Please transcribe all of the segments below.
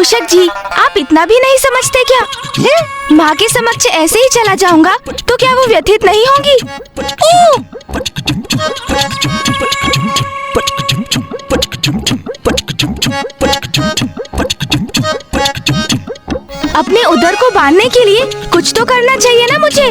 मूषक जी, आप इतना भी नहीं समझते क्या? माँ के समक्ष ऐसे ही चला जाऊंगा तो क्या वो व्यथित नहीं होंगी? अपने उदर को बांधने के लिए कुछ तो करना चाहिए ना मुझे।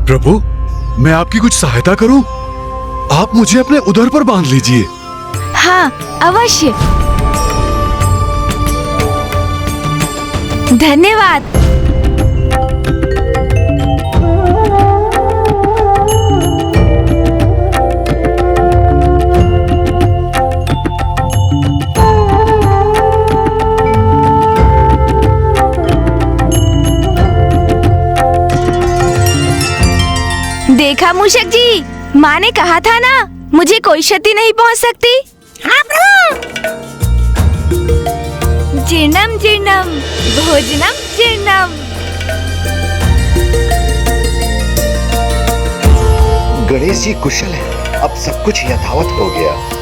प्रभु, मैं आपकी कुछ सहायता करूं? आप मुझे अपने उदर पर बांध लीजिए। हाँ, अवश्य। धन्यवाद। देखा मूषक जी, माँ ने कहा था ना, मुझे कोई क्षति नहीं पहुँच सकती। हाँ प्रभु। जीर्णम जीर्णम भोजनम जीर्णम। गणेश जी कुशल है, अब सब कुछ यथावत हो गया।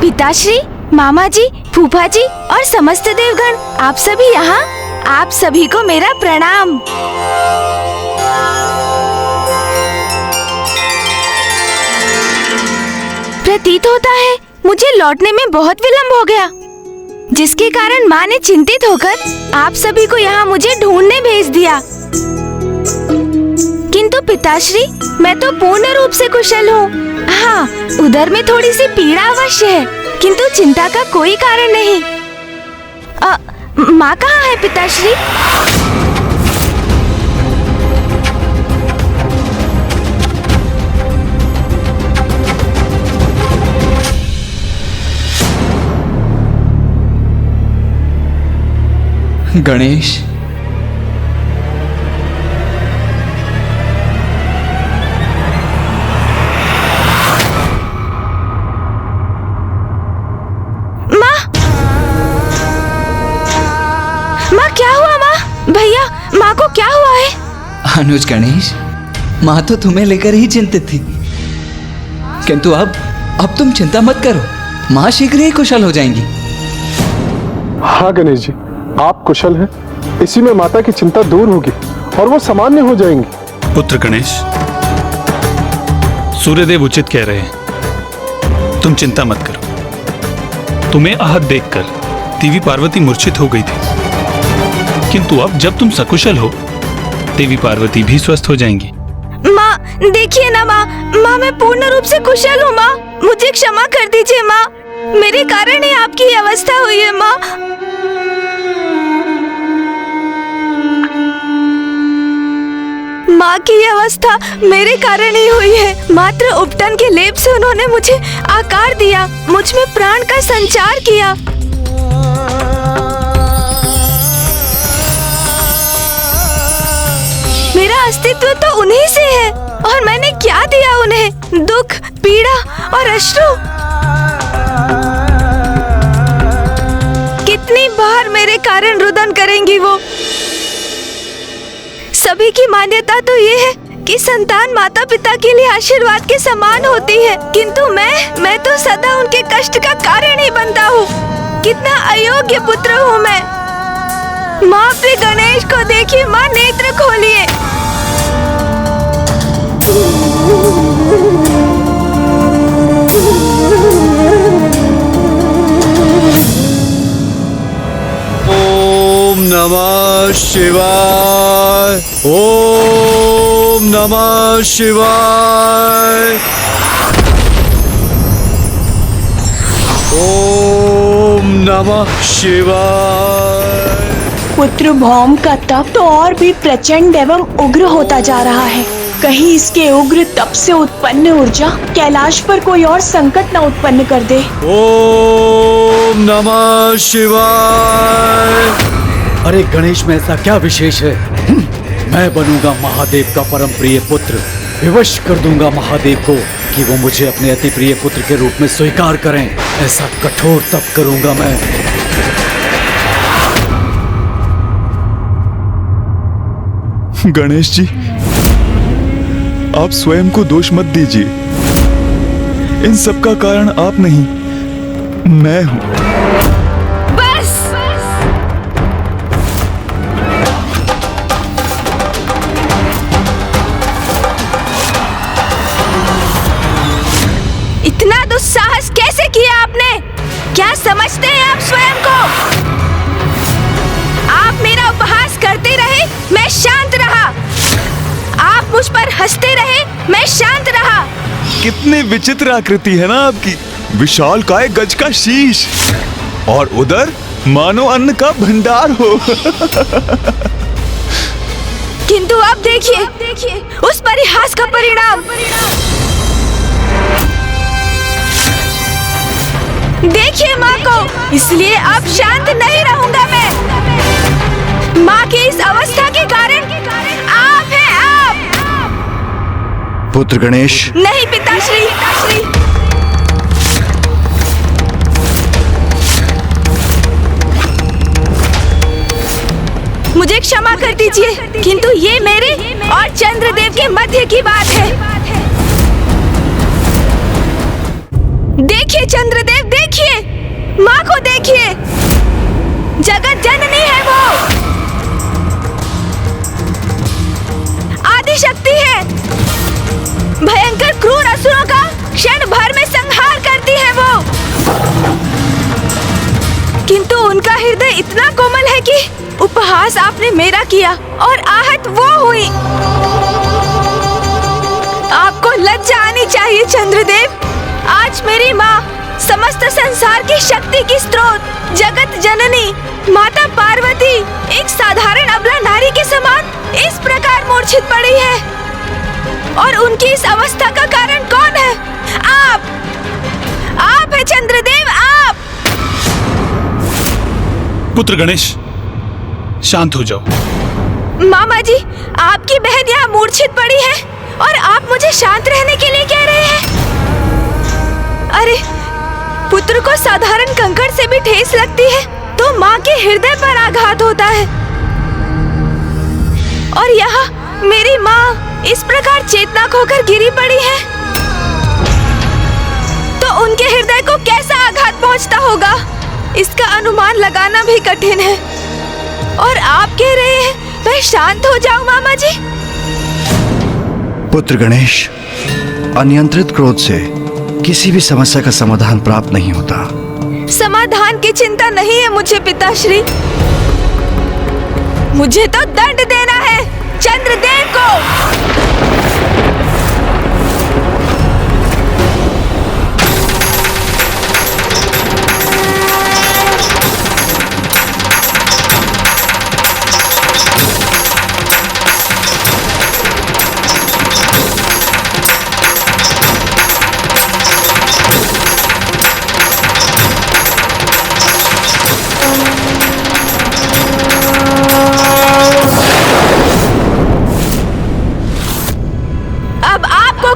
पिताश्री, मामा जी, फूफा जी और समस्त देवगण, आप सभी यहाँ। आप सभी को मेरा प्रणाम। प्रतीत होता है मुझे लौटने में बहुत विलंब हो गया, जिसके कारण माँ ने चिंतित होकर आप सभी को यहाँ मुझे ढूंढने भेज दिया। किंतु पिताश्री, मैं तो पूर्ण रूप से कुशल हूँ। हाँ, उधर में थोड़ी सी पीड़ा अवश्य है, किंतु चिंता का कोई कारण नहीं। माँ कहाँ है पिताश्री? गणेश, क्या हुआ माँ? भैया, माँ को क्या हुआ है? अनुज गणेश, माँ तो तुम्हें लेकर ही चिंतित थी, किंतु अब तुम चिंता मत करो, माँ शीघ्र ही कुशल हो जाएंगी। हाँ गणेश जी, आप कुशल हैं, इसी में माता की चिंता दूर होगी और वो सामान्य हो जाएंगी। पुत्र गणेश, सूर्यदेव उचित कह रहे हैं, तुम चिंता मत करो। तुम्हें आहत देखकर देवी पार्वती मूर्छित हो गई थी, किंतु अब जब तुम सकुशल हो, देवी पार्वती भी स्वस्थ हो जाएंगी। माँ, देखिए ना माँ, मैं पूर्ण रूप से कुशल हूँ माँ, मुझे क्षमा कर दीजिए माँ, मेरे कारण ही आपकी अवस्था हुई है माँ। माँ की अवस्था मेरे कारण ही हुई है। मात्र उपटन के लेप से उन्होंने मुझे आकार दिया, मुझ में प्राण का संचार किया। मेरा अस्तित्व तो उन्हीं से है, और मैंने क्या दिया उन्हें? दुख, पीड़ा और अश्रु। कितनी बार मेरे कारण रुदन करेंगी वो? सभी की मान्यता तो ये है कि संतान माता पिता के लिए आशीर्वाद के समान होती है, किंतु मैं तो सदा उनके कष्ट का कारण ही बनता हूँ। कितना अयोग्य पुत्र हूँ मैं। माँ, अपने गणेश को देखिए माँ, नेत्र खोलिए। ओम नमः शिवाय। ओम नमः शिवाय। ओम नमः शिवाय। पुत्र भौम का तप तो और भी प्रचंड एवं उग्र होता जा रहा है। कहीं इसके उग्र तप से उत्पन्न ऊर्जा कैलाश पर कोई और संकट न उत्पन्न कर दे। ओम नमः शिवाय। अरे गणेश में ऐसा क्या विशेष है? मैं बनूंगा महादेव का परम प्रिय पुत्र। विवश कर दूंगा महादेव को कि वो मुझे अपने अति प्रिय पुत्र के रूप में स्वीकार करें। ऐसा कठोर तप करूंगा मैं। गणेश जी, आप स्वयं को दोष मत दीजिए। इन सब का कारण आप नहीं, मैं हूं। बस इतना दुस्साहस कैसे किया आपने? क्या समझते हैं आप स्वयं को? आप मेरा उपहास करते रहे, मैं शांत रहा। आप मुझ पर हंसते रहे, मैं शांत रहा। कितनी विचित्र आकृति है ना आपकी। विशाल काय गज का शीश और उधर मानो अन्न का भंडार हो। किंतु अब देखिए उस परिहास का परिणाम। देखिए माँ को, इसलिए अब शांत नहीं रहूंगा मैं। माँ की इस अवस्था के कारण आप हैं, आप। पुत्र गणेश। नहीं पिताश्री। मुझे क्षमा कर दीजिए, किंतु ये मेरे और चंद्रदेव के मध्य की बात है। देखिए चंद्रदेव, देखिए माँ को, देखिए जगत जननी है वो, आदि शक्ति है। भयंकर क्रूर असुरों का क्षण भर में संहार करती है वो। किंतु उनका हृदय इतना कोमल है कि उपहास आपने मेरा किया और आहत वो हुई। आपको लज्जा आनी चाहिए चंद्रदेव। आज मेरी माँ, समस्त संसार की शक्ति की स्रोत, जगत जननी माता पार्वती, एक साधारण अबला नारी के समान इस प्रकार मूर्छित पड़ी है। और उनकी इस अवस्था का कारण कौन है? आप है चंद्रदेव, आप। पुत्र गणेश, शांत हो जाओ। मामा जी, आपकी बहन यहाँ मूर्छित पड़ी है और आप मुझे शांत रहने के लिए कह रहे हैं? अरे, पुत्र को साधारण कंकड़ से भी ठेस लगती है तो माँ के हृदय पर आघात होता है। और यहाँ मेरी माँ इस प्रकार चेतना खोकर गिरी पड़ी है तो उनके हृदय को कैसा आघात पहुँचता होगा, इसका अनुमान लगाना भी कठिन है। और आप कह रहे हैं मैं शांत हो जाऊं मामा जी? पुत्र गणेश, अनियंत्रित क्रोध से किसी भी समस्या का समाधान प्राप्त नहीं होता। समाधान की चिंता नहीं है मुझे पिताश्री। मुझे तो दंड देना है चंद्रदेव को।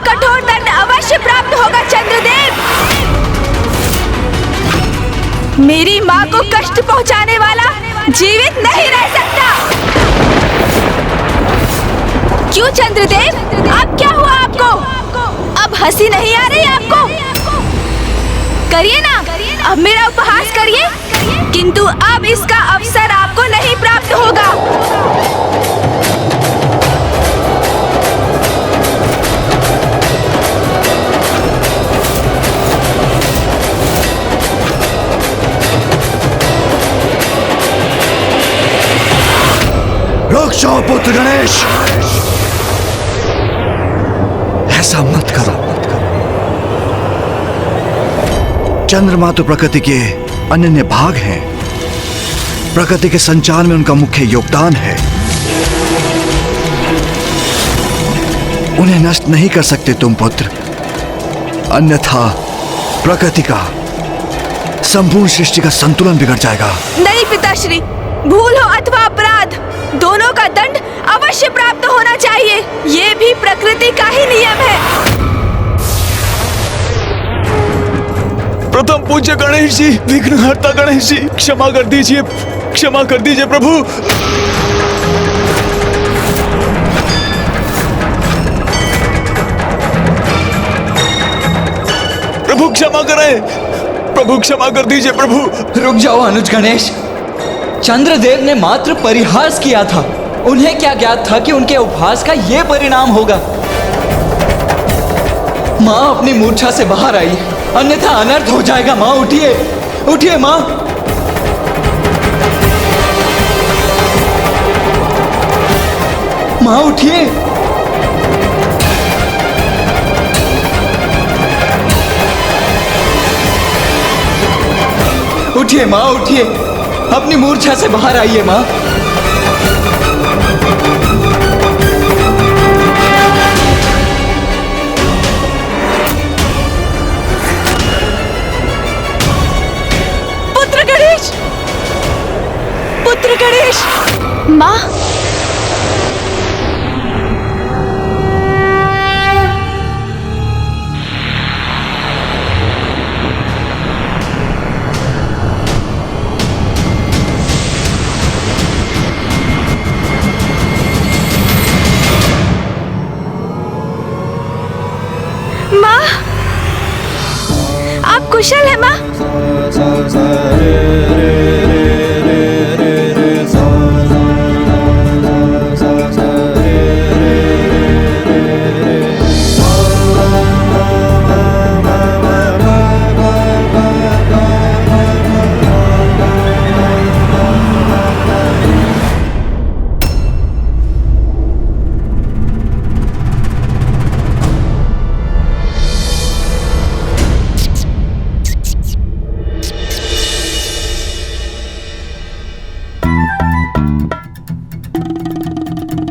कठोर दंड अवश्य प्राप्त होगा चंद्रदेव। मेरी माँ को कष्ट पहुँचाने वाला जीवित नहीं रह सकता। क्यों चंद्रदेव, अब क्या हुआ आपको? अब हंसी नहीं आ रही आपको? करिए ना, अब मेरा उपहास करिए, किंतु अब इसका अवसर आपको नहीं प्राप्त होगा। रुक जाओ पुत्र गणेश, ऐसा मत करो। चंद्रमा तो प्रकृति के अनन्य भाग हैं। प्रकृति के संचार में उनका मुख्य योगदान है। उन्हें नष्ट नहीं कर सकते तुम पुत्र, अन्यथा प्रकृति का, संपूर्ण सृष्टि का संतुलन बिगड़ जाएगा। नहीं पिताश्री, भूल हो अथवा अपराध, दोनों का दंड अवश्य प्राप्त होना चाहिए। ये भी प्रकृति का ही नियम है। प्रथम पूज्य गणेश जी, विघ्नहर्ता गणेश जी, क्षमा कर दीजिए, क्षमा कर दीजिए प्रभु। प्रभु क्षमा करें, प्रभु क्षमा कर दीजिए प्रभु। रुक जाओ अनुज गणेश। चंद्रदेव ने मात्र परिहास किया था। उन्हें क्या ज्ञात था कि उनके उपहास का ये परिणाम होगा। माँ अपनी मूर्छा से बाहर आई, अन्यथा अनर्थ हो जाएगा। माँ उठिए, उठिए माँ। माँ उठिए। उठिए माँ, उठिए, अपनी मूर्छा से बाहर आइए माँ। पुत्र गणेश, पुत्र गणेश। माँ, माँ, आप कुशल है माँ?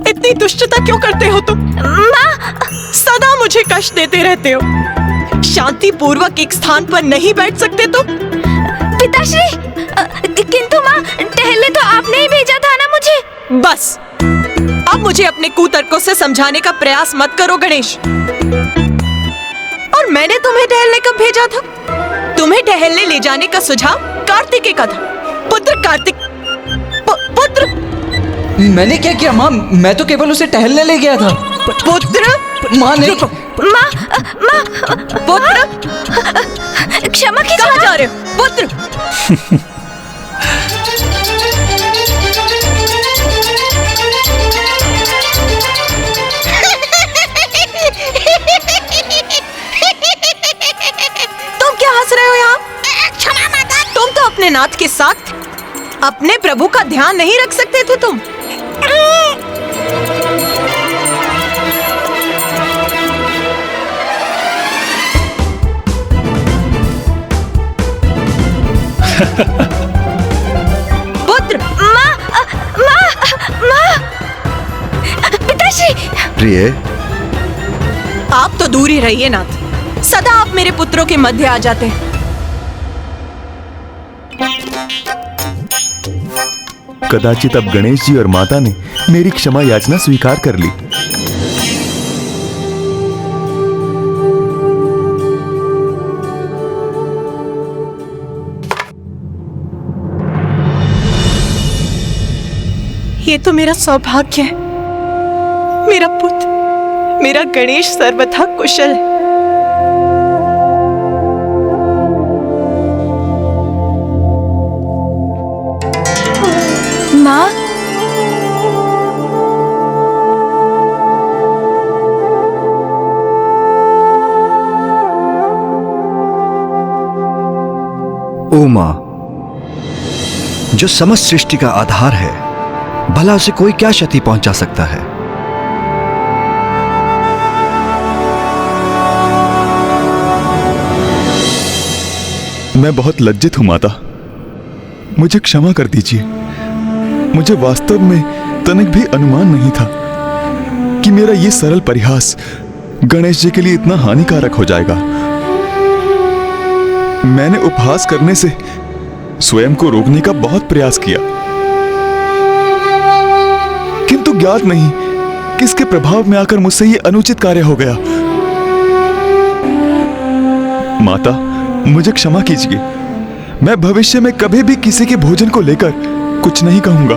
इतनी दुष्टता क्यों करते हो तुम? माँ, सदा मुझे कष्ट देते रहते हो। शांति पूर्वक एक स्थान पर नहीं बैठ सकते तुम? पिताश्री, किंतु माँ, टहलने तो आपने ही भेजा था ना मुझे। बस, अब मुझे अपने कुतर्कों से समझाने का प्रयास मत करो गणेश। और मैंने तुम्हें टहलने कब भेजा था? तुम्हें टहलने ले जाने का सुझाव कार्तिकेय का था। पुत्र कार्तिक, पुत्र। मैंने क्या किया माँ? मैं तो केवल उसे टहलने ले गया था। पुत्र, माँ नहीं। माँ, माँ, पुत्र, क्षमा कीजिए। कहाँ जा रहे हो? पुत्र। तुम क्या हंस रहे हो यहाँ? क्षमा माता। तुम तो अपने नाथ के साथ अपने प्रभु का ध्यान नहीं रख सकते थे तुम। पुत्र, माँ, माँ, माँ, पिताश्री। प्रिय, आप तो दूर ही रहिए नाथ। सदा आप मेरे पुत्रों के मध्य आ जाते हैं। कदाचित अब गणेश जी और माता ने मेरी क्षमा याचना स्वीकार कर ली। ये तो मेरा सौभाग्य है। मेरा पुत्र, मेरा गणेश सर्वथा कुशल है। माँ, ओ मां, जो समस्त सृष्टि का आधार है, भला उसे कोई क्या क्षति पहुंचा सकता है? मैं बहुत लज्जित हूं माता, मुझे क्षमा कर दीजिए। मुझे वास्तव में तनिक भी अनुमान नहीं था कि मेरा ये सरल परिहास गणेश जी के लिए इतना हानिकारक हो जाएगा। मैंने उपहास करने से स्वयं को रोकने का बहुत प्रयास किया, किंतु ज्ञात नहीं किसके प्रभाव में आकर मुझसे ये अनुचित कार्य हो गया। माता, मुझे क्षमा कीजिए। मैं भविष्य में कभी भी किसी के भोजन को लेकर कुछ नहीं कहूंगा।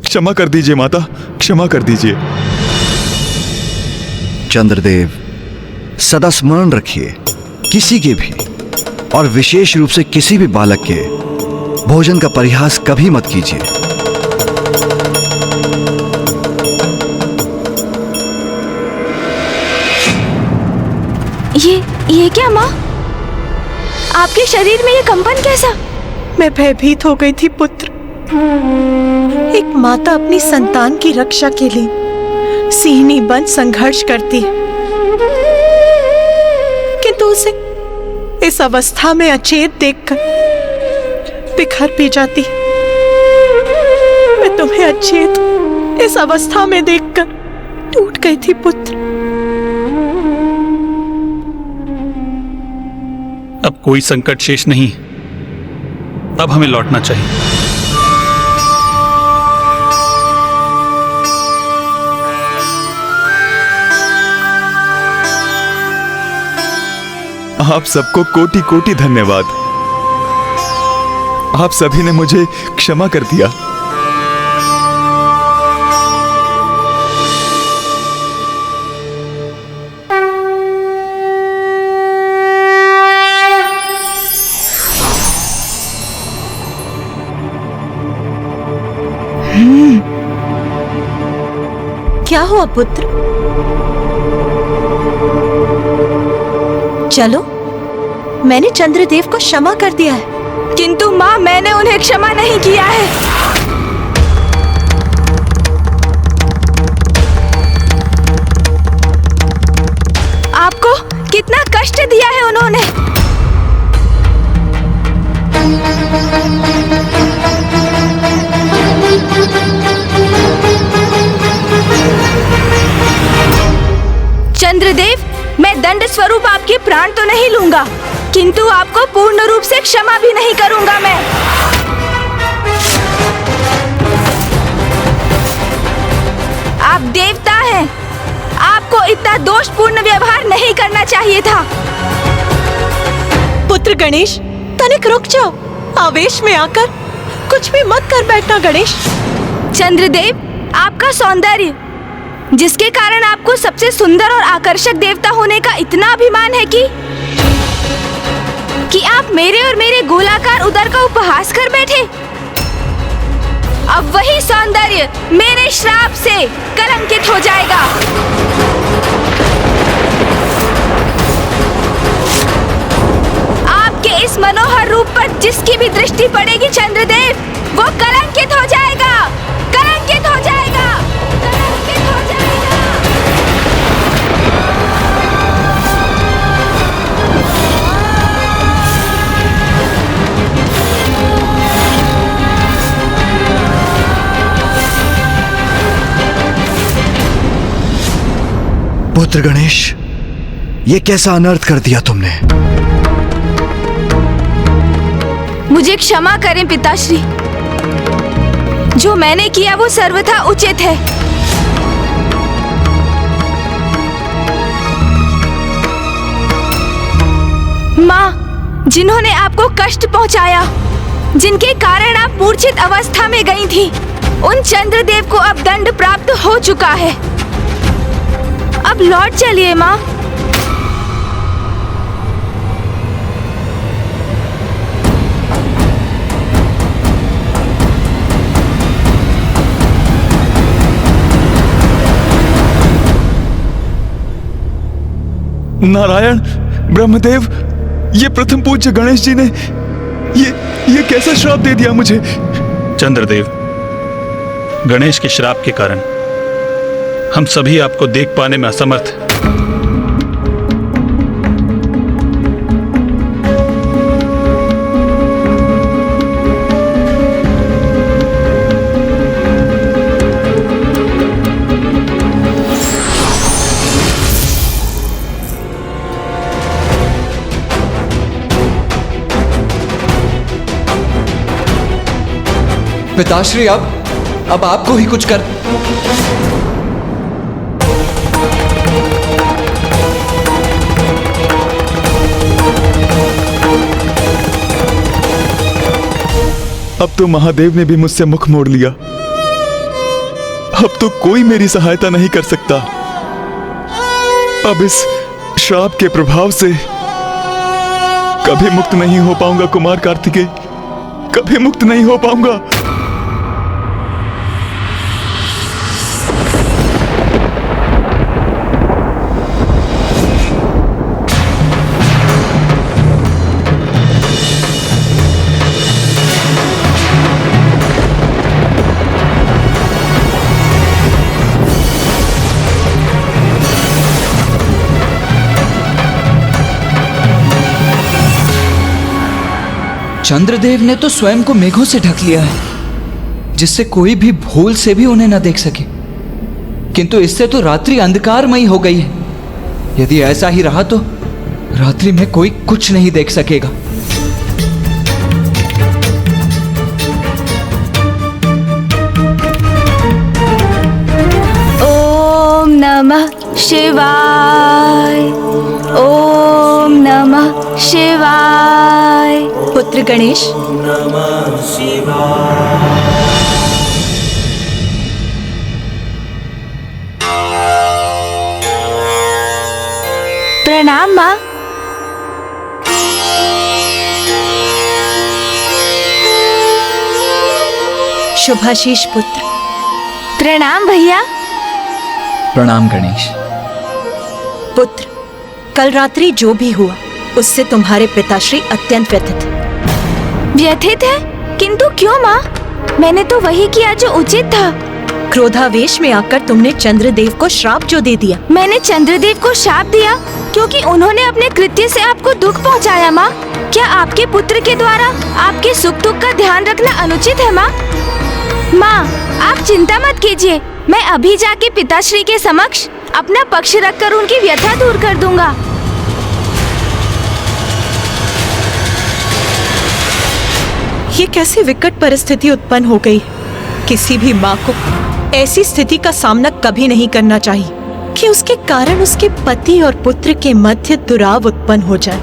क्षमा कर दीजिए माता, क्षमा कर दीजिए। चंद्रदेव, सदा स्मरण रखिए, किसी के भी और विशेष रूप से किसी भी बालक के भोजन का परिहास कभी मत कीजिए। ये क्या माँ? आपके शरीर में ये कंपन कैसा? मैं भयभीत हो गई थी पुत्र। एक माता अपनी संतान की रक्षा के लिए सिंहनी बन संघर्ष करती है, किंतु उसे इस अवस्था में अचेत देखकर बिखर भी जाती है। मैं तुम्हें अचेत इस अवस्था में देखकर टूट गई थी पुत्र। अब कोई संकट शेष नहीं, अब हमें लौटना चाहिए। आप सबको कोटि कोटि धन्यवाद। आप सभी ने मुझे क्षमा कर दिया। क्या हुआ पुत्र? चलो, मैंने चंद्रदेव को क्षमा कर दिया है। किंतु माँ, मैंने उन्हें क्षमा नहीं किया है। आपको कितना कष्ट दिया है उन्होंने। चंद्रदेव, मैं दंड स्वरूप आपके प्राण तो नहीं लूंगा, किंतु आपको पूर्ण रूप से क्षमा भी नहीं करूंगा मैं। आप देवता हैं, आपको इतना दोषपूर्ण व्यवहार नहीं करना चाहिए था। पुत्र गणेश, तनिक रुक जाओ। आवेश में आकर कुछ भी मत कर बैठना गणेश। चंद्रदेव, आपका सौंदर्य, जिसके कारण आपको सबसे सुंदर और आकर्षक देवता होने का इतना अभिमान है कि आप मेरे और मेरे गोलाकार उदर का उपहास कर बैठे। अब वही सौंदर्य मेरे श्राप से कलंकित हो जाएगा। आपके इस मनोहर रूप पर जिसकी भी दृष्टि पड़ेगी चंद्रदेव, वो कलंकित हो जाएगा, कलंकित हो जाएगा, कलंकित हो जाएगा। पुत्र गणेश, ये कैसा अनर्थ कर दिया तुमने? मुझे क्षमा करें पिताश्री। जो मैंने किया वो सर्वथा उचित है। माँ, जिन्होंने आपको कष्ट पहुंचाया, जिनके कारण आप मूर्छित अवस्था में गई थी, उन चंद्रदेव को अब दंड प्राप्त हो चुका है। अब लौट चलिए माँ। नारायण, ब्रह्मदेव, ये प्रथम पूज्य गणेश जी ने ये कैसा श्राप दे दिया मुझे? चंद्रदेव, गणेश के श्राप के कारण हम सभी आपको देख पाने में असमर्थ हैं। पिताश्री, अब आपको ही कुछ कर। अब तो महादेव ने भी मुझसे मुख मोड़ लिया। अब तो कोई मेरी सहायता नहीं कर सकता। अब इस श्राप के प्रभाव से कभी मुक्त नहीं हो पाऊंगा कुमार कार्तिकेय, कभी मुक्त नहीं हो पाऊंगा। चंद्रदेव ने तो स्वयं को मेघों से ढक लिया है, जिससे कोई भी भूल से भी उन्हें न देख सके। किंतु इससे तो रात्रि अंधकारमयी हो गई है। यदि ऐसा ही रहा तो रात्रि में कोई कुछ नहीं देख सकेगा। ओम नमः शिवाय, ओम नमः शिवाय। पुत्र गणेश, प्रणाम माँ। शुभाशीष पुत्र। प्रणाम भैया। प्रणाम गणेश। पुत्र, कल रात्रि जो भी हुआ उससे तुम्हारे पिताश्री अत्यंत व्यथित हैं। व्यथित है? किंतु क्यों माँ? मैंने तो वही किया जो उचित था। क्रोधावेश में आकर तुमने चंद्रदेव को श्राप जो दे दिया। मैंने चंद्रदेव को श्राप दिया क्योंकि उन्होंने अपने कृत्य से आपको दुख पहुंचाया माँ। क्या आपके पुत्र के द्वारा आपके सुख दुख का ध्यान रखना अनुचित है माँ? माँ, आप चिंता मत कीजिए, मैं अभी जाके पिताश्री के समक्ष अपना पक्ष रखकर उनकी व्यथा दूर कर दूंगा। ये कैसी विकट परिस्थिति उत्पन्न हो गई है। किसी भी माँ को ऐसी स्थिति का सामना कभी नहीं करना चाहिए कि उसके कारण उसके पति और पुत्र के मध्य दुराव उत्पन्न हो जाए।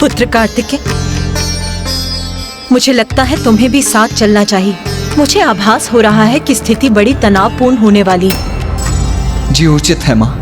पुत्र कार्तिकेय, मुझे लगता है तुम्हें भी साथ चलना चाहिए। मुझे आभास हो रहा है कि स्थिति बड़ी तनावपूर्ण होने वाली है। जी उचित है माँ।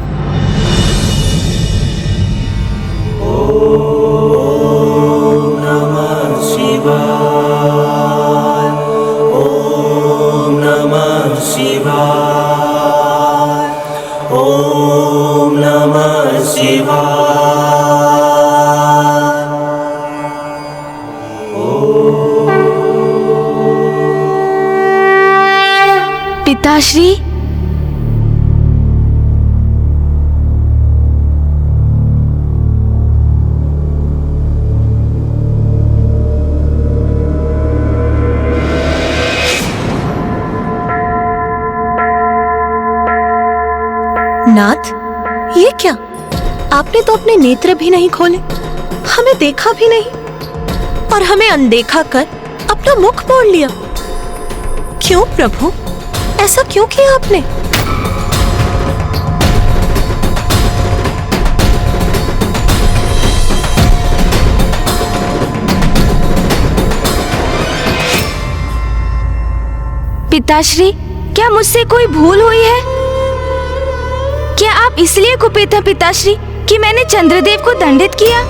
पिताश्री, नाथ, ये क्या? आपने तो अपने नेत्र भी नहीं खोले, हमें देखा भी नहीं और हमें अनदेखा कर अपना मुख मोड़ लिया। क्यों प्रभु, ऐसा क्यों किया आपने? पिताश्री, क्या मुझसे कोई भूल हुई है? क्या आप इसलिए कुपित हैं पिताश्री कि मैंने चंद्रदेव को दंडित किया?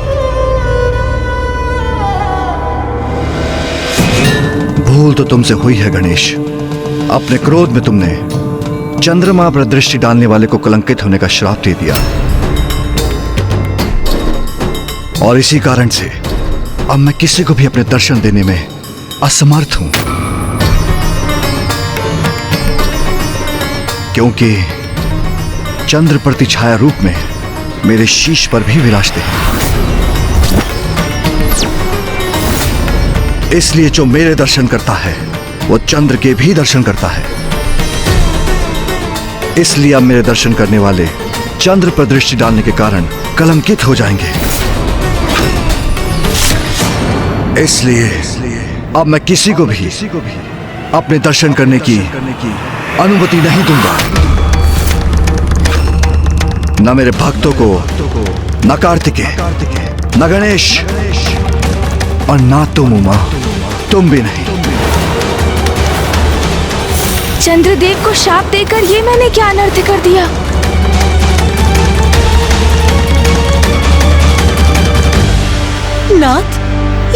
भूल तो तुमसे हुई है गणेश। अपने क्रोध में तुमने चंद्रमा पर दृष्टि डालने वाले को कलंकित होने का श्राप दे दिया और इसी कारण से अब मैं किसी को भी अपने दर्शन देने में असमर्थ हूं, क्योंकि चंद्र प्रति छाया रूप में मेरे शीश पर भी विराजते हैं। इसलिए जो मेरे दर्शन करता है वो चंद्र के भी दर्शन करता है। इसलिए अब मेरे दर्शन करने वाले चंद्र पर दृष्टि डालने के कारण कलंकित हो जाएंगे। इसलिए अब मैं किसी को भी अपने दर्शन करने की अनुमति नहीं दूंगा। न मेरे भक्तों को, न कार्तिकेय, न गणेश, और ना तुम उमा, तुम भी नहीं। चंद्रदेव को शाप देकर ये मैंने क्या अनर्थ कर दिया? नाथ,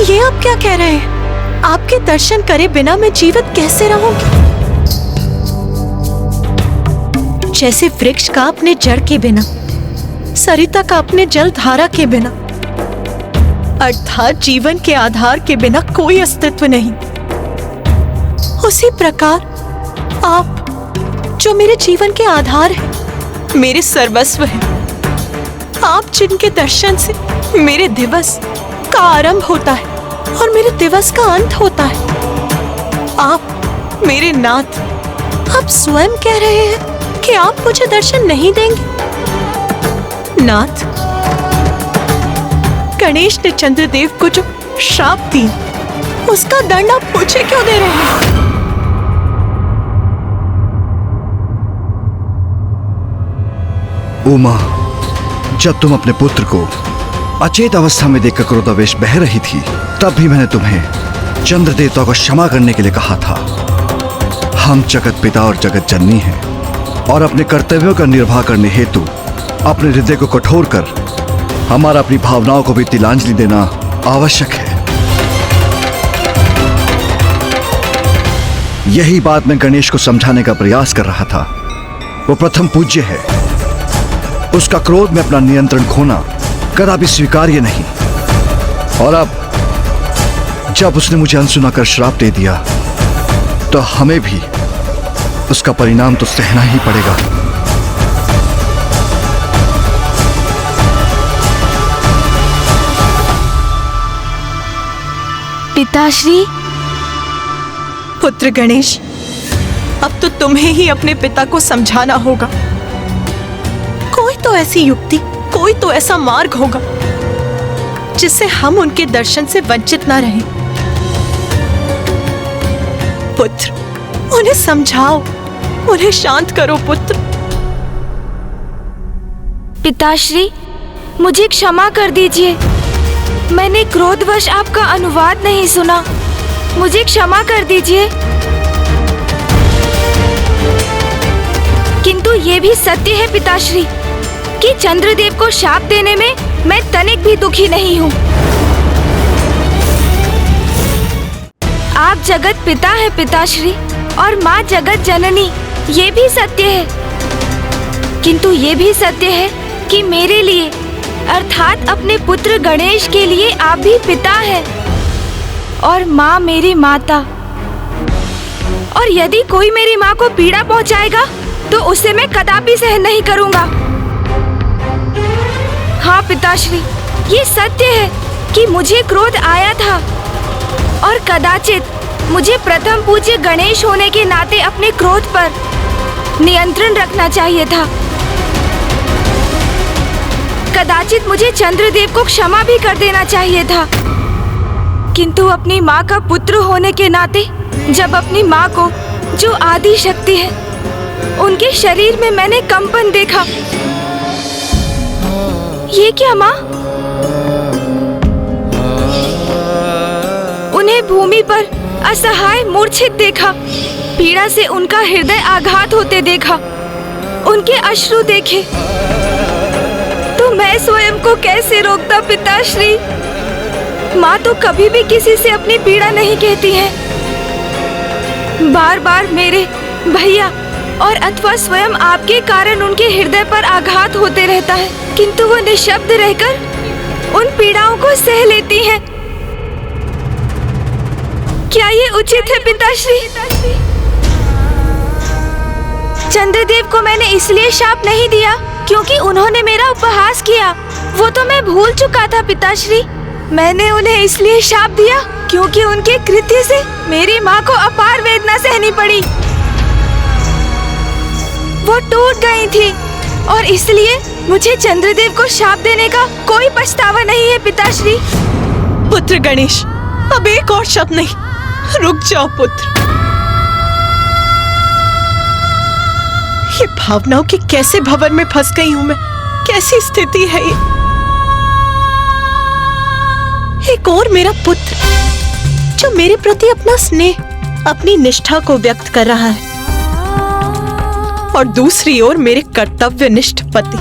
ये आप क्या कह रहे हैं? आपके दर्शन करे बिना मैं जीवित कैसे रहूंगी? जैसे वृक्ष का अपने जड़ के बिना, सरिता का अपने जल धारा के बिना, अर्थात जीवन के आधार के बिना कोई अस्तित्व नहीं, उसी प्रकार आप जो मेरे जीवन के आधार हैं, मेरे सर्वस्व हैं, आप जिनके दर्शन से मेरे दिवस का आरंभ होता है और मेरे दिवस का अंत होता है, आप मेरे नाथ, आप स्वयं कह रहे हैं कि आप मुझे दर्शन नहीं देंगे। नाथ, गणेश ने चंद्रदेव को जो श्राप दी, उसका दंड आप मुझे क्यों दे रहे हैं? उमा, जब तुम अपने पुत्र को अचेत अवस्था में देखकर क्रोधावेश बह रही थी, तब भी मैंने तुम्हें चंद्र देवता को क्षमा करने के लिए कहा था। हम जगत पिता और जगत जननी हैं और अपने कर्तव्यों का निर्वाह करने हेतु अपने हृदय को कठोर कर हमारा अपनी भावनाओं को भी तिलांजलि देना आवश्यक है। यही बात मैं गणेश को समझाने का प्रयास कर रहा था। वो प्रथम पूज्य है, उसका क्रोध में अपना नियंत्रण खोना कदापि स्वीकार्य नहीं। और अब जब उसने मुझे अनसुना कर श्राप दे दिया, तो हमें भी उसका परिणाम तो सहना ही पड़ेगा। पिताश्री। पुत्र गणेश, अब तो तुम्हें ही अपने पिता को समझाना होगा। कोई तो ऐसी युक्ति, कोई तो ऐसा मार्ग होगा जिससे हम उनके दर्शन से वंचित ना रहें। पुत्र, उन्हें समझाओ, उन्हें शांत करो पुत्र। पिताश्री, मुझे क्षमा कर दीजिए। मैंने क्रोधवश आपका अनुवाद नहीं सुना। मुझे क्षमा कर दीजिए। किंतु ये भी सत्य है पिताश्री कि चंद्रदेव को शाप देने में मैं तनिक भी दुखी नहीं हूँ। आप जगत पिता हैं पिताश्री और माँ जगत जननी, ये भी सत्य है। किंतु ये भी सत्य है कि मेरे लिए अर्थात अपने पुत्र गणेश के लिए आप भी पिता हैं और माँ मेरी माता। और यदि कोई मेरी माँ को पीड़ा पहुँचाएगा तो उसे मैं कदापि सहन नहीं करूँगा। हाँ पिताश्री, ये सत्य है कि मुझे क्रोध आया था और कदाचित मुझे प्रथम पूज्य गणेश होने के नाते अपने क्रोध पर नियंत्रण रखना चाहिए था। कदाचित मुझे चंद्रदेव को क्षमा भी कर देना चाहिए था। किंतु अपनी माँ का पुत्र होने के नाते जब अपनी माँ को, जो आदि शक्ति है, उनके शरीर में मैंने कंपन देखा। ये क्या माँ? उन्हें भूमि पर असहाय मूर्छित देखा, पीड़ा से उनका हृदय आघात होते देखा, उनके अश्रु देखे, तो मैं स्वयं को कैसे रोकता पिताश्री? माँ तो कभी भी किसी से अपनी पीड़ा नहीं कहती है। बार बार मेरे भैया और अथवा स्वयं आपके कारण उनके हृदय पर आघात होते रहता है, किंतु वो निशब्द रहकर उन पीड़ाओं को सह लेती हैं। क्या ये उचित है पिताश्री? चंद्रदेव को मैंने इसलिए शाप नहीं दिया क्योंकि उन्होंने मेरा उपहास किया, वो तो मैं भूल चुका था पिताश्री। मैंने उन्हें इसलिए शाप दिया क्योंकि उनके कृत्य से मेरी माँ को अपार वेदना सहनी पड़ी। वो टूट गई थी और इसलिए मुझे चंद्रदेव को शाप देने का कोई पछतावा नहीं है पिताश्री। पुत्र गणेश, अब एक और शब्द नहीं, रुक जाओ पुत्र। ये भावनाओं के कैसे भंवर में फंस गई हूं मैं? कैसी स्थिति है ये? एक और मेरा पुत्र जो मेरे प्रति अपना स्नेह, अपनी निष्ठा को व्यक्त कर रहा है, और दूसरी ओर मेरे कर्तव्यनिष्ठ पति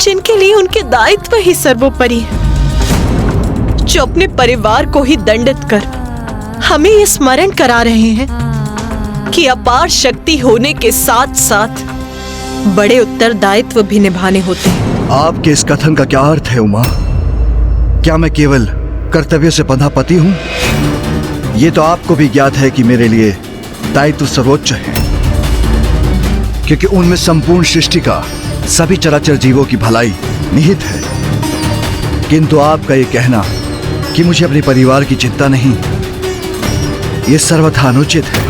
जिनके लिए उनके दायित्व ही सर्वोपरि है, जो अपने परिवार को ही दंडित कर हमें ये स्मरण करा रहे हैं कि अपार शक्ति होने के साथ साथ बड़े उत्तरदायित्व भी निभाने होते हैं। आपके इस कथन का क्या अर्थ है उमा? क्या मैं केवल कर्तव्य से बंधा पति हूं? ये तो आपको भी ज्ञात है कि मेरे लिए दायित्व सर्वोच्च है, क्योंकि उनमें संपूर्ण सृष्टि का, सभी चराचर जीवों की भलाई निहित है। किंतु आपका ये कहना कि मुझे अपने परिवार की चिंता नहीं, ये सर्वथा अनुचित है।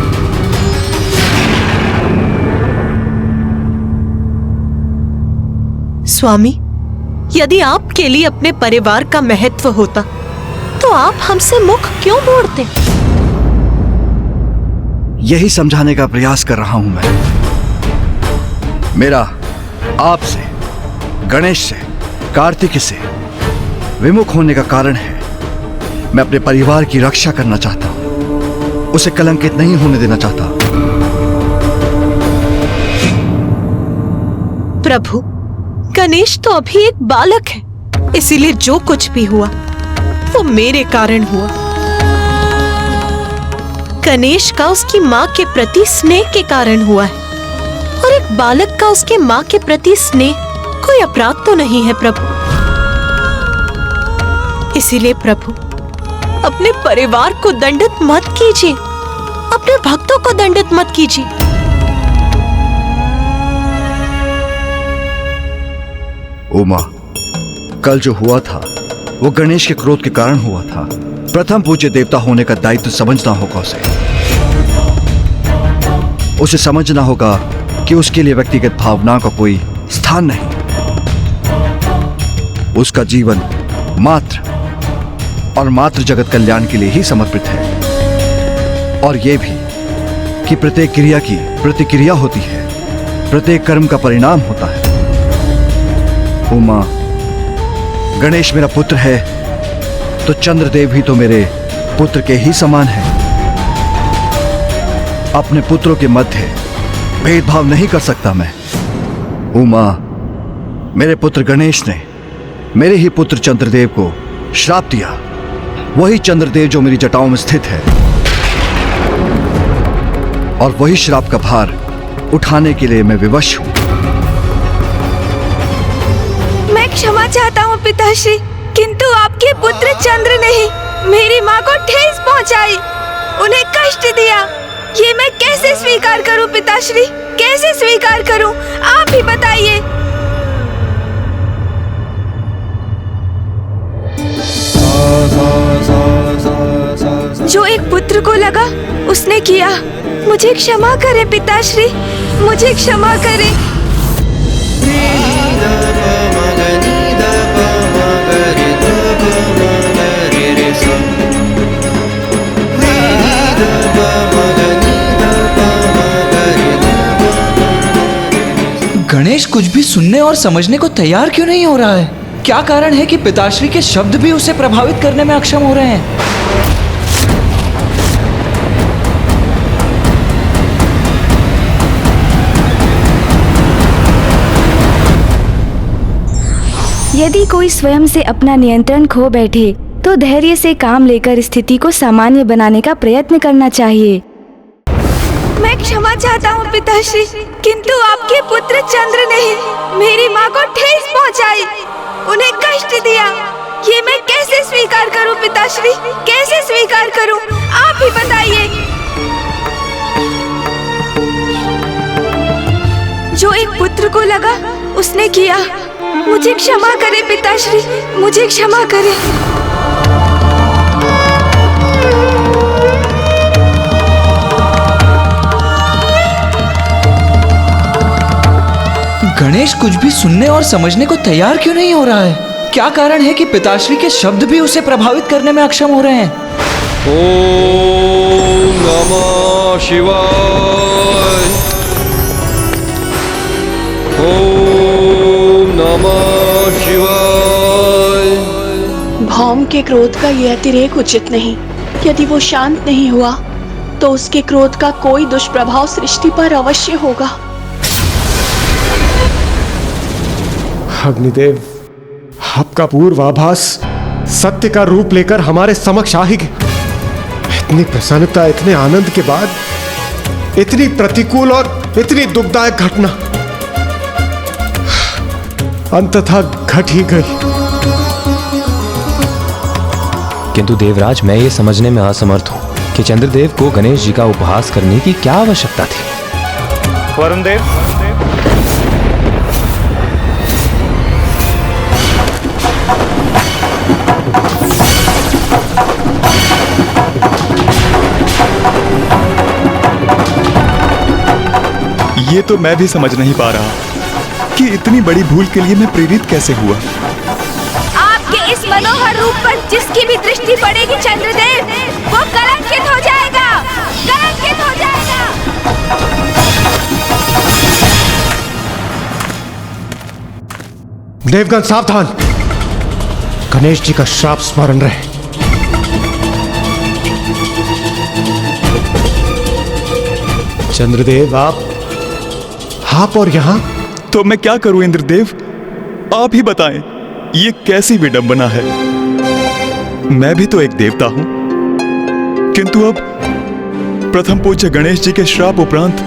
स्वामी, यदि आपके लिए अपने परिवार का महत्व होता तो आप हमसे मुख क्यों मोड़ते? यही समझाने का प्रयास कर रहा हूं मैं। मेरा आपसे, गणेश से, कार्तिक से विमुख होने का कारण है मैं अपने परिवार की रक्षा करना चाहता हूं, उसे कलंकित नहीं होने देना चाहता। प्रभु, गणेश तो अभी एक बालक है, इसीलिए जो कुछ भी हुआ वो मेरे कारण हुआ। गणेश का उसकी माँ के प्रति स्नेह के कारण हुआ है, और एक बालक का उसके माँ के प्रति स्नेह कोई अपराध तो नहीं है प्रभु। इसीलिए प्रभु, अपने परिवार को दंडित मत कीजिए, अपने भक्तों को दंडित मत कीजिए। उमा, कल जो हुआ था वो गणेश के क्रोध के कारण हुआ था। प्रथम पूज्य देवता होने का दायित्व समझना होगा उसे समझना होगा कि उसके लिए व्यक्तिगत भावनाओं का कोई स्थान नहीं। उसका जीवन मात्र और मात्र जगत कल्याण के लिए ही समर्पित है, और यह भी कि प्रत्येक क्रिया की प्रतिक्रिया होती है, प्रत्येक कर्म का परिणाम होता है। उमा, गणेश मेरा पुत्र है तो चंद्रदेव भी तो मेरे पुत्र के ही समान है। अपने पुत्रों के मध्य भेदभाव नहीं कर सकता मैं। उमा, मेरे पुत्र गणेश ने मेरे ही पुत्र चंद्रदेव को श्राप दिया, वही चंद्रदेव जो मेरी जटाओं में स्थित है, और वही श्राप का भार उठाने के लिए मैं विवश हूं। मैं क्षमा चाहता हूँ पिताश्री, किंतु आपके पुत्र चंद्र ने ही मेरी माँ को ठेस पहुँचाई, उन्हें कष्ट दिया। ये मैं कैसे स्वीकार करूँ पिताश्री, कैसे स्वीकार करूँ? आप ही बताइए। जो एक पुत्र को लगा उसने किया। मुझे क्षमा करें पिताश्री, मुझे क्षमा करें। गणेश कुछ भी सुनने और समझने को तैयार क्यों नहीं हो रहा है? क्या कारण है कि पिताश्री के शब्द भी उसे प्रभावित करने में अक्षम हो रहे हैं? यदि कोई स्वयं से अपना नियंत्रण खो बैठे तो धैर्य से काम लेकर स्थिति को सामान्य बनाने का प्रयत्न करना चाहिए। मैं क्षमा चाहता हूँ पिताश्री, किंतु आपके पुत्र चंद्र ने ही मेरी माँ को ठेस पहुँचाई, उन्हें कष्ट दिया। ये मैं कैसे स्वीकार करूँ पिताश्री, कैसे स्वीकार करूँ? आप ही बताइए। जो एक पुत्र को लगा उसने किया। मुझे क्षमा करें पिताश्री, मुझे क्षमा करें। गणेश कुछ भी सुनने और समझने को तैयार क्यों नहीं हो रहा है? क्या कारण है कि पिताश्री के शब्द भी उसे प्रभावित करने में अक्षम हो रहे हैं? ओम नमः शिवाय। ओम नमः शिवाय। भौम के क्रोध का यह अतिरेक उचित नहीं। यदि वो शांत नहीं हुआ तो उसके क्रोध का कोई दुष्प्रभाव सृष्टि पर अवश्य होगा। अग्निदेव, आपका पूर्वाभास सत्य का रूप लेकर हमारे समक्ष आ ही गए। इतनी प्रसन्नता, इतने आनंद के बाद इतनी प्रतिकूल और इतनी दुखदायक घटना अंततः घट ही गई। किंतु देवराज, मैं ये समझने में असमर्थ हूं कि चंद्रदेव को गणेश जी का उपहास करने की क्या आवश्यकता थी। वरुण देव, ये तो मैं भी समझ नहीं पा रहा कि इतनी बड़ी भूल के लिए मैं प्रेरित कैसे हुआ। आपके इस मनोहर रूप पर जिसकी भी दृष्टि पड़ेगी चंद्रदेव, वो कलंकित हो जाएगा, कलंकित हो जाएगा। देवगण सावधान, गणेश जी का श्राप स्मरण रहे। चंद्रदेव, आप और यहां तो मैं क्या करूं इंद्रदेव, आप ही बताएं, ये कैसी विडंबना है। मैं भी तो एक देवता हूं, किंतु अब प्रथम पूज्य गणेश जी के श्राप उपरांत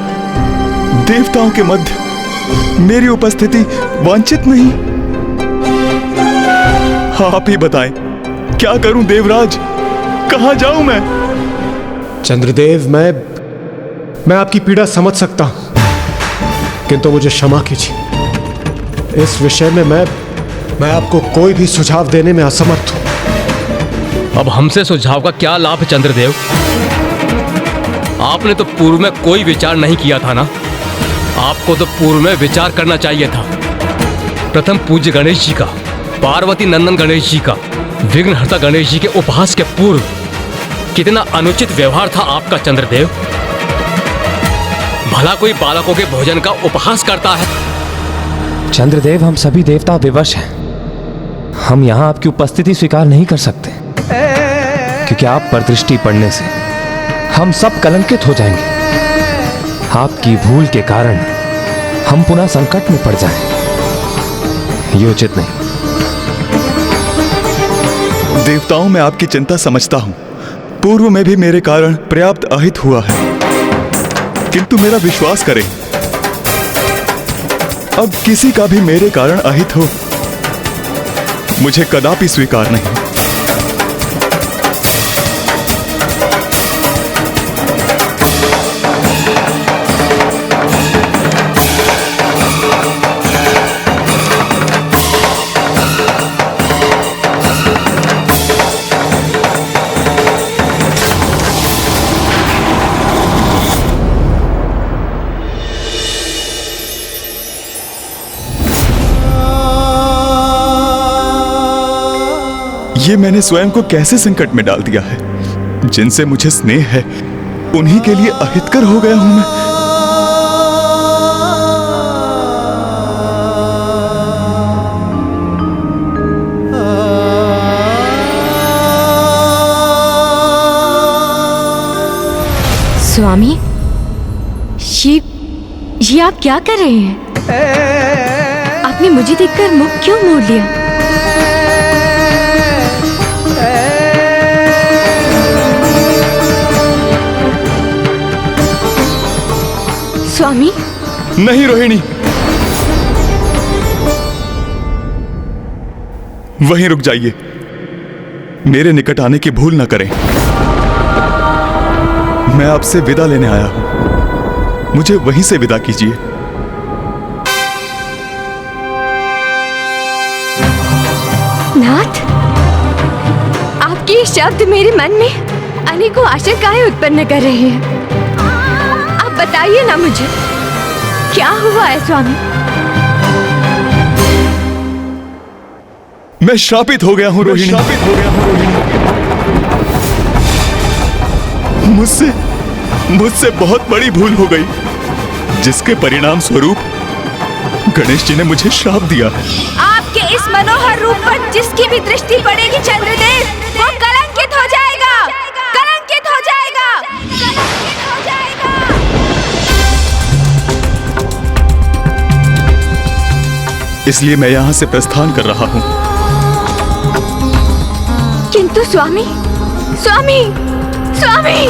देवताओं के मध्य मेरी उपस्थिति वांछित नहीं। आप ही बताएं, क्या करूं देवराज, कहां जाऊं मैं। चंद्रदेव, मैं आपकी पीड़ा समझ सकता हूं, किंतु मुझे क्षमा कीजिए। इस विषय में मैं आपको कोई भी सुझाव देने में असमर्थ हूं। अब हमसे सुझाव का क्या लाभ चंद्रदेव? आपने तो पूर्व में कोई विचार नहीं किया था ना। आपको तो पूर्व में विचार करना चाहिए था। प्रथम पूज्य गणेश जी का, पार्वती नंदन गणेश जी का, विघ्नहर्ता गणेश जी के उपहास के पूर्व कितना अनुचित व्यवहार था आपका चंद्रदेव। भला कोई बालकों के भोजन का उपहास करता है? चंद्रदेव, हम सभी देवता विवश हैं। हम यहाँ आपकी उपस्थिति स्वीकार नहीं कर सकते, क्योंकि आप पर दृष्टि पड़ने से हम सब कलंकित हो जाएंगे। आपकी भूल के कारण हम पुनः संकट में पड़ जाएं। ये उचित नहीं। देवताओं, मैं आपकी चिंता समझता हूं। पूर्व में भी मेरे कारण पर्याप्त अहित हुआ है, किंतु मेरा विश्वास करें, अब किसी का भी मेरे कारण अहित हो मुझे कदापि स्वीकार नहीं। ये मैंने स्वयं को कैसे संकट में डाल दिया है। जिनसे मुझे स्नेह है उन्हीं के लिए अहितकर हो गया हूं मैं। स्वामी, ये आप क्या कर रहे हैं? आपने मुझे देखकर मुख क्यों मोड़ लिया? स्वामी, नहीं रोहिणी, वहीं रुक जाइए। मेरे निकट आने की भूल न करें। मैं आपसे विदा लेने आया हूं, मुझे वहीं से विदा कीजिए। नाथ, आपके ये शब्द मेरे मन में अनेकों आशंकाएं उत्पन्न कर रहे हैं। आप बताइए ना मुझे, क्या हुआ है स्वामी? मैं श्रापित हो गया हूं रोहिणी। मुझसे बहुत बड़ी भूल हो गई, जिसके परिणाम स्वरूप गणेश जी ने मुझे श्राप दिया है। आपके इस मनोहर रूप पर जिसकी भी दृष्टि पड़ेगी चंद्रदेव, वो कलंकित हो जाएगा, कलंकित हो जाएगा, कलंकित हो जाएगा। इसलिए मैं यहाँ से प्रस्थान कर रहा हूँ। किंतु स्वामी, स्वामी, स्वामी,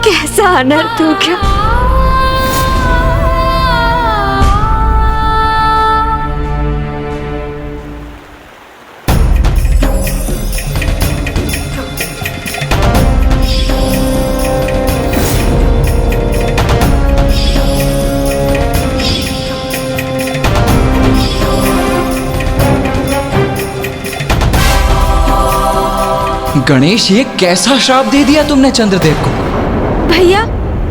कैसा अनर्थ हो गया। गणेश, ये कैसा श्राप दे दिया तुमने चंद्रदेव को? भैया,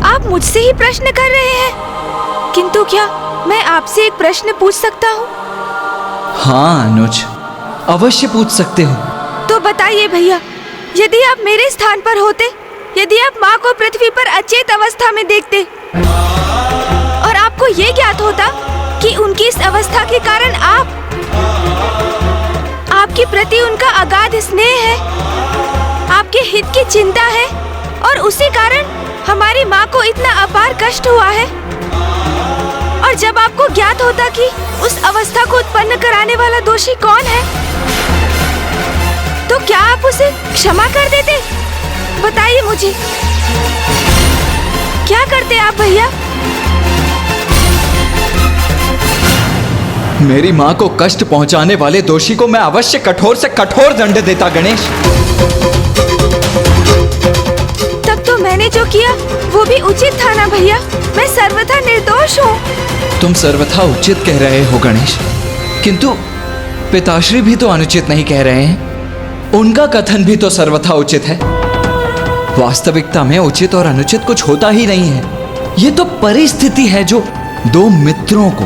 आप मुझसे ही प्रश्न कर रहे हैं, किंतु क्या मैं आपसे एक प्रश्न पूछ सकता हूँ? हाँ अनुज, अवश्य पूछ सकते हो। तो बताइए भैया, यदि आप मेरे स्थान पर होते, यदि आप माँ को पृथ्वी पर अचेत अवस्था में देखते और आपको ये ज्ञात होता कि उनकी इस अवस्था के कारण आपके प्रति उनका अगाध स्नेह है, आपके हित की चिंता है और उसी कारण हमारी माँ को इतना अपार कष्ट हुआ है, और जब आपको ज्ञात होता कि उस अवस्था को उत्पन्न कराने वाला दोषी कौन है, तो क्या आप उसे क्षमा कर देते? बताइए मुझे, क्या करते आप भैया? मेरी माँ को कष्ट पहुंचाने वाले दोषी को मैं अवश्य कठोर से कठोर दंड देता गणेश। तब तो मैंने जो किया वो भी उचित था ना भैया? मैं सर्वथा निर्दोष हूँ। तुम सर्वथा उचित कह रहे हो गणेश, किंतु पिताश्री भी तो अनुचित नहीं कह रहे हैं। उनका कथन भी तो सर्वथा उचित है। वास्तविकता में उचित और अनुचित कुछ होता ही नहीं है। ये तो परिस्थिति है जो दो मित्रों को,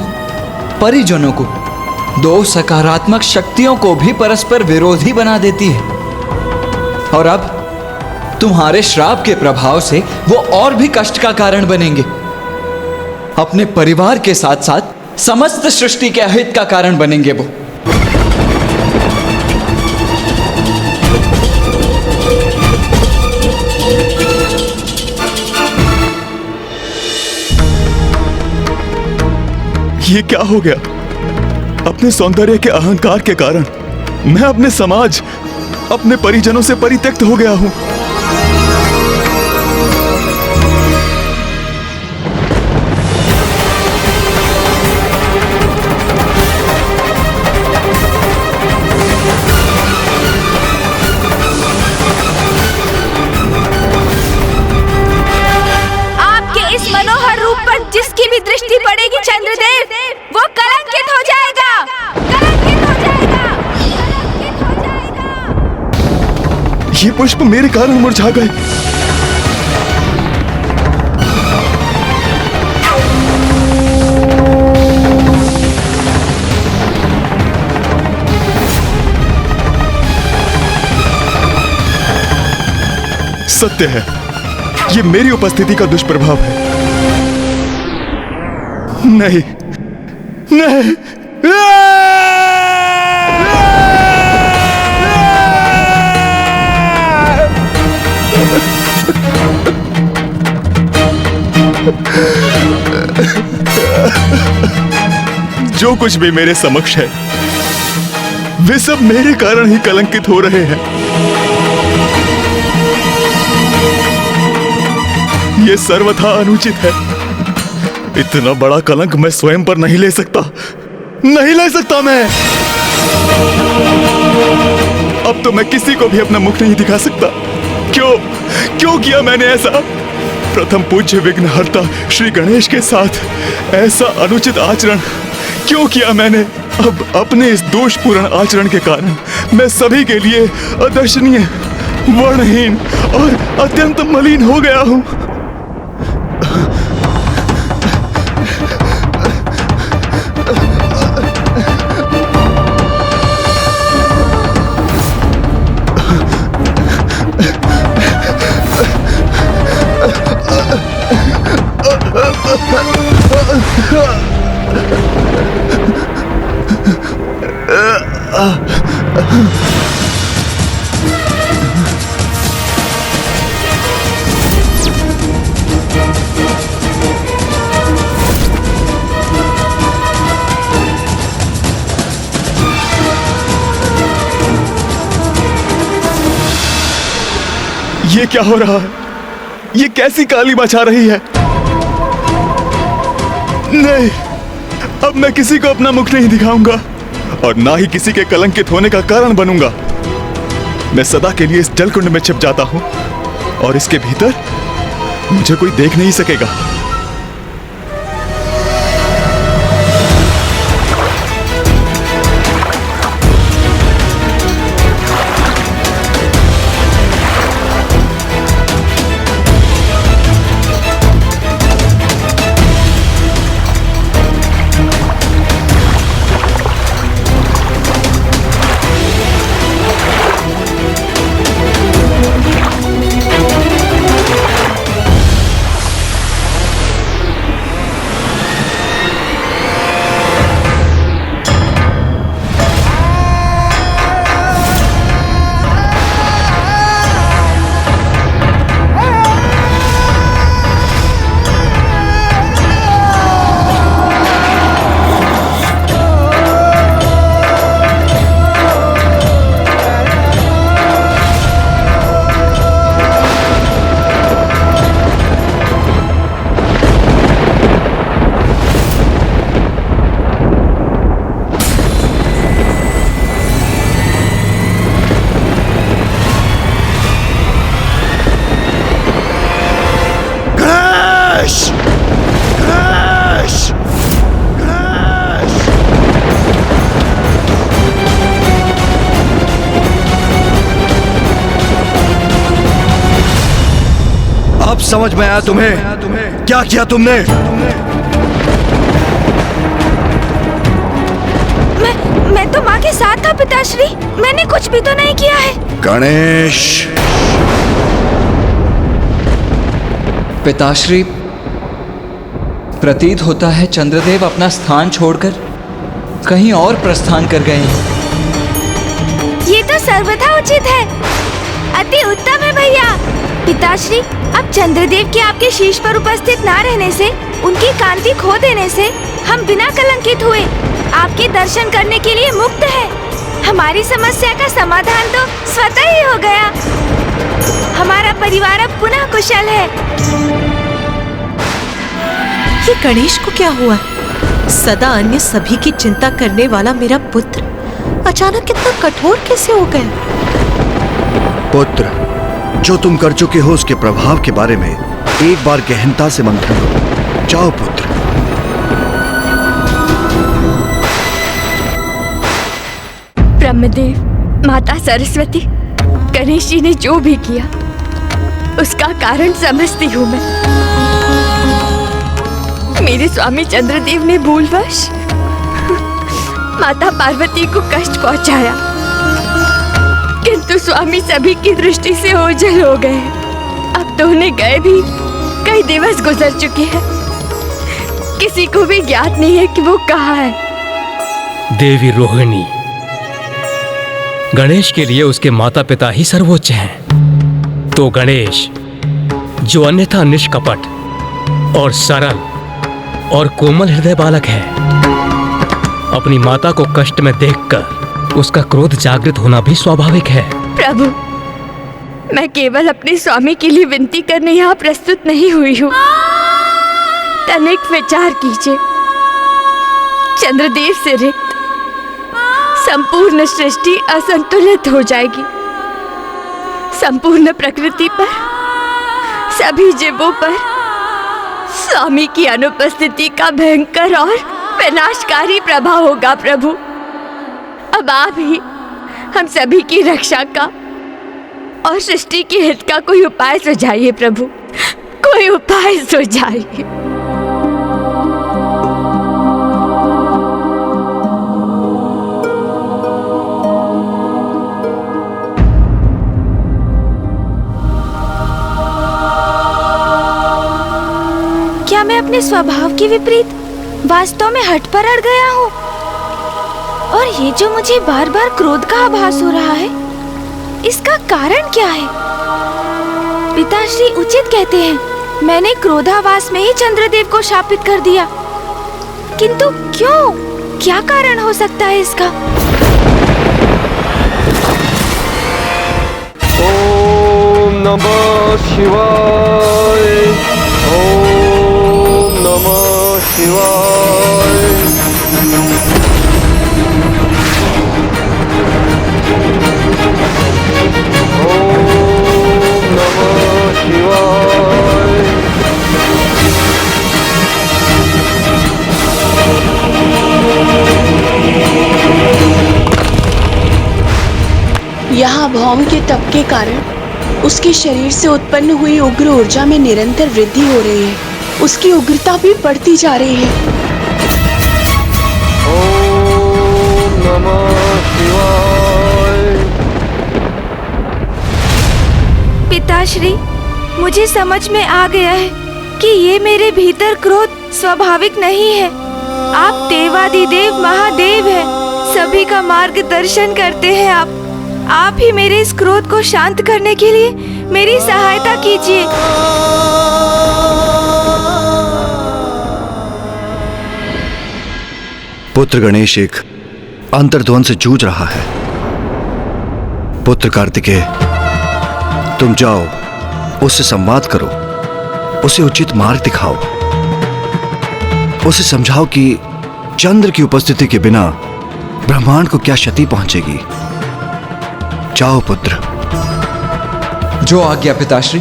परिजनों को, दो सकारात्मक शक्तियों को भी परस्पर विरोधी बना देती है। और अब तुम्हारे श्राप के प्रभाव से वो और भी कष्ट का कारण बनेंगे। अपने परिवार के साथ साथ समस्त सृष्टि के अहित का कारण बनेंगे वो। ये क्या हो गया? अपने सौंदर्य के अहंकार के कारण मैं अपने समाज, अपने परिजनों से परित्यक्त हो गया हूं। आपके इस मनोहर रूप पर जिसकी भी दृष्टि पड़ेगी चंद्रदेव, वो कलंकित हो जाएगा, कलंकित हो जाएगा, कलंकित हो जाएगा। ये पुष्प मेरे कारण मुरझा गए। सत्य है, ये मेरी उपस्थिति का दुष्प्रभाव है। नहीं, नहीं, जो कुछ भी मेरे समक्ष है वे सब मेरे कारण ही कलंकित हो रहे हैं। ये सर्वथा अनुचित है। इतना बड़ा कलंक मैं स्वयं पर नहीं ले सकता, नहीं ले सकता मैं। अब तो मैं किसी को भी अपना मुख नहीं दिखा सकता। क्यों किया मैंने ऐसा? प्रथम पूज्य विघ्नहर्ता श्री गणेश के साथ ऐसा अनुचित आचरण क्यों किया मैंने? अब अपने इस दोषपूर्ण आचरण के कारण मैं सभी के लिए अदर्शनीय, वर्णहीन और अत्यंत मलिन हो गया हूं। ये क्या हो रहा है? ये कैसी काली मचा रही है? नहीं, अब मैं किसी को अपना मुख नहीं दिखाऊंगा और ना ही किसी के कलंकित होने का कारण बनूंगा। मैं सदा के लिए इस जलकुंड में छिप जाता हूं और इसके भीतर मुझे कोई देख नहीं सकेगा। अब समझ में आया तुम्हें? क्या किया तुमने? मैं तो माँ के साथ था पिताश्री। मैंने कुछ भी तो नहीं किया है। गणेश! पिताश्री, प्रतीत होता है चंद्रदेव अपना स्थान छोड़कर कहीं और प्रस्थान कर गए हैं। ये तो सर्वथा उचित है। अति उत्तम है भैया। पिताश्री, अब चंद्रदेव के आपके शीश पर उपस्थित ना रहने से, उनकी कांति खो देने से हम बिना कलंकित हुए आपके दर्शन करने के लिए मुक्त है। हमारी समस्या का समाधान तो स्वतः ही हो गया। हमारा परिवार अब पुनः कुशल है। ये गणेश को क्या हुआ? सदा अन्य सभी की चिंता करने वाला मेरा पुत्र अचानक कितना कठोर कैसे हो गया? पुत्र, जो तुम कर चुके हो उसके प्रभाव के बारे में एक बार गहनता से मंथन करो। जाओ पुत्र। ब्रह्मदेव, माता सरस्वती, गणेश जी ने जो भी किया उसका कारण समझती हूँ मैं। मेरे स्वामी चंद्रदेव ने भूलवश माता पार्वती को कष्ट पहुंचाया, किंतु स्वामी सभी की दृष्टि से ओझल हो गए। अब तो उन्हें गए भी कई दिवस गुजर चुके हैं। किसी को भी ज्ञात नहीं है कि वो कहाँ है। देवी रोहिणी, गणेश के लिए उसके माता पिता ही सर्वोच्च हैं। तो गणेश, जो अन्यथा निष्कपट और सरल और कोमल हृदय बालक है, अपनी माता को कष्ट में देखकर उसका क्रोध जागृत होना भी स्वाभाविक है। प्रभु, मैं केवल अपने स्वामी के लिए विनती करने यहाँ प्रस्तुत नहीं हुई हूँ। तनिक विचार कीजिए, चंद्रदेव से रिक्त संपूर्ण सृष्टि असंतुलित हो जाएगी। संपूर्ण प्रकृति पर, सभी जीवों पर स्वामी की अनुपस्थिति का भयंकर और विनाशकारी प्रभाव होगा। प्रभु, अब आप ही हम सभी की रक्षा का और सृष्टि के हित का कोई उपाय सुझाइए। प्रभु, कोई उपाय सुझाइए। क्या मैं अपने स्वभाव के विपरीत वास्तव में हठ पर अड़ गया हूँ? और ये जो मुझे बार बार क्रोध का आभास हो रहा है, इसका कारण क्या है? पिताश्री उचित कहते हैं, मैंने क्रोधावास में ही चंद्रदेव को शापित कर दिया, किंतु क्यों? क्या कारण हो सकता है इसका? ओम नमः शिवाय। ओम नमः शिवाय। ओम नमः शिवाय। यहाँ भौम के तप के कारण उसके शरीर से उत्पन्न हुई उग्र ऊर्जा में निरंतर वृद्धि हो रही है। उसकी उग्रता भी बढ़ती जा रही है। ओम नमः शिवाय। पिताश्री, मुझे समझ में आ गया है कि ये मेरे भीतर क्रोध स्वाभाविक नहीं है। आप देवादिदेव महादेव हैं, सभी का मार्गदर्शन करते हैं आप ही मेरे इस क्रोध को शांत करने के लिए मेरी सहायता कीजिए। पुत्र गणेश एक अंतर्द्वंद से जूझ रहा है। पुत्र कार्तिकेय, तुम जाओ, उससे संवाद करो, उसे उचित मार्ग दिखाओ, उसे समझाओ कि चंद्र की उपस्थिति के बिना ब्रह्मांड को क्या क्षति पहुंचेगी। जाओ पुत्र। जो आज्ञा पिताश्री।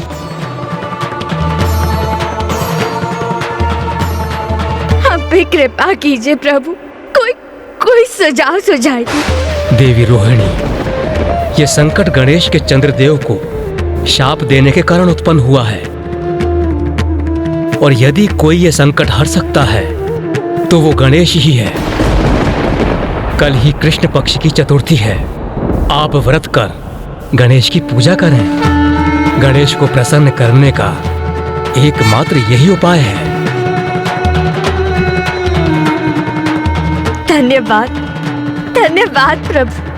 हम पे कृपा कीजिए प्रभु, कोई सुझाव सुझाइए। देवी रोहिणी, यह संकट गणेश के चंद्रदेव को शाप देने के कारण उत्पन्न हुआ है, और यदि कोई यह संकट हर सकता है तो वो गणेश ही है। कल ही कृष्ण पक्ष की चतुर्थी है। आप व्रत कर गणेश की पूजा करें। गणेश को प्रसन्न करने का एकमात्र यही उपाय है। धन्यवाद, धन्यवाद प्रभु।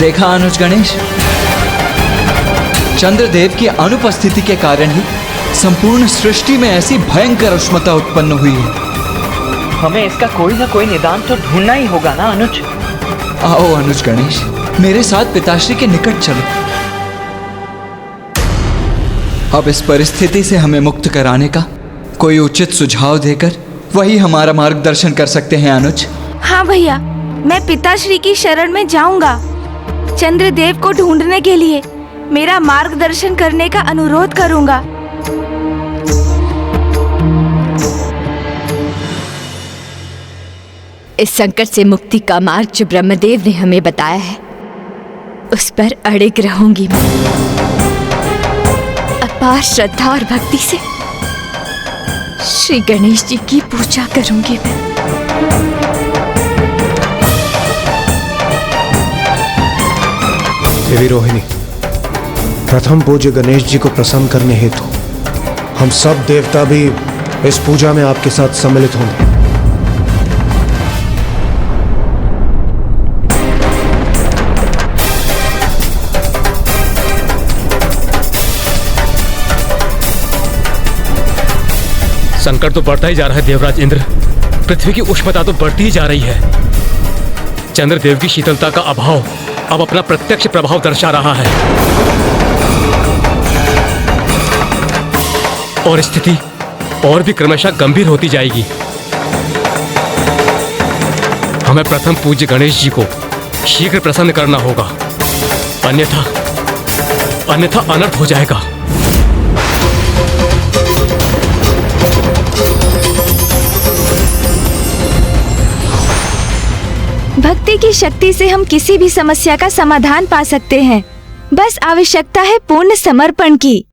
देखा अनुज गणेश, चंद्रदेव की अनुपस्थिति के कारण ही संपूर्ण सृष्टि में ऐसी भयंकर उष्मता उत्पन्न हुई है। हमें इसका कोई ना कोई निदान तो ढूंढना ही होगा ना अनुज। आओ अनुज गणेश, मेरे साथ पिताश्री के निकट चलो। अब इस परिस्थिति से हमें मुक्त कराने का कोई उचित सुझाव देकर वही हमारा मार्गदर्शन कर सकते हैं अनुज। हाँ भैया, मैं पिताश्री की शरण में जाऊंगा। चंद्रदेव को ढूंढने के लिए मेरा मार्गदर्शन करने का अनुरोध करूंगा। इस संकट से मुक्ति का मार्ग जो ब्रह्मदेव ने हमें बताया है, उस पर अड़िग रहूंगी मैं। अपार श्रद्धा और भक्ति से श्री गणेश जी की पूजा करूंगी मैं। देवी रोहिणी, प्रथम पूज्य गणेश जी को प्रसन्न करने हेतु हम सब देवता भी इस पूजा में आपके साथ सम्मिलित होंगे। संकट तो बढ़ता ही जा रहा है देवराज इंद्र। पृथ्वी की उष्णता तो बढ़ती ही जा रही है। चंद्रदेव की शीतलता का अभाव अब अपना प्रत्यक्ष प्रभाव दर्शा रहा है और स्थिति और भी क्रमशः गंभीर होती जाएगी। हमें प्रथम पूज्य गणेश जी को शीघ्र प्रसन्न करना होगा, अन्यथा अनर्थ हो जाएगा। भक्ति की शक्ति से हम किसी भी समस्या का समाधान पा सकते हैं। बस आवश्यकता है पूर्ण समर्पण की।